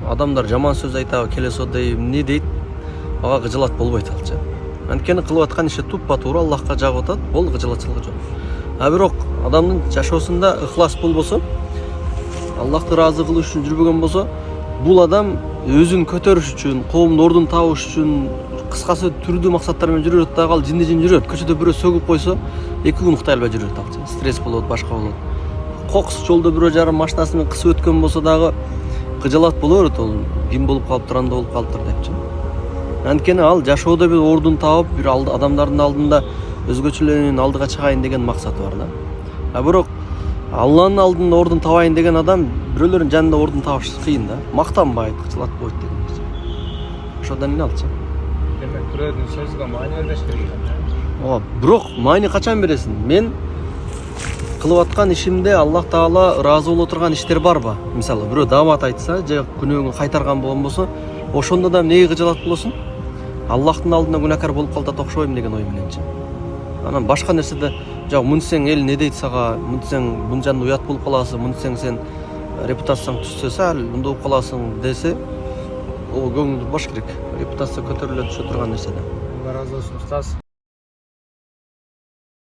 адамдар жаман сөз айтабы, келесі одай не дейт, ага кыжылат болбойт алчы. Анткени кылып аткан иши туппа-туура Аллахка жагып атат, ол кыжылатчылык жок. А бирок адамдын жашоосунда ыхлас болбосо, Аллахты ыраазы кылыш үчүн жүрбөгөн болсо, бул адам өзүн көтөрүш үчүн, коомдун ордун табыш үчүн, кыскасы түрдүү максаттар менен жүрөт дагы, ал жинди-жин жүрөт. Көчөдө бирөө сөгүп койсо, 2 күн уктай албай жүрөт алчы. Стресс болот, башка болот. Кокус жолдо бирөө жарым машинасы менен кысып өткөн болсо дагы кыжалат боло берет, ол ким болуп калыптыр, анда болуп калыптыр депчи. Анткени ал жашоодо бир ордун табып, бир адамдардын алдында өзгөчөлөрдүн алдыга чыгайын деген максаты бар да. А бирок Алланын алдында ордун табайын деген адам бирөөлөрдүн жанында ордун табыш кыйын да. Мактанбайт, кыжылатпайт деген нерсе. Ошондон эмне алчы? Демек, бирөөнүн сөзүгө маани бербеш керек экен. Бирок маани качан бересиң? Мен кылып аткан ишимде Аллах Таала ыраазы боло турган иштер барбы? Мисалы, бирөө даават айтса, же күнөөгүн кайтарган болгон болсо, ошондо да эмнеге кыжалат болосуң? Аллахтын алдында күнәкар болуп калат окшобойм деген ой мененчи. Анан башка нерседе, жок, мынтсең эл не дейт сага, мынтсең бун жанда уят болуп каласың, мынтсең сен репутацияң түшсө сал мындай болуп каласың десе, ол көңүлдү баш керек. Репутация көтөрүлө түшө турган нерседе. Алла разы болсун, устаз.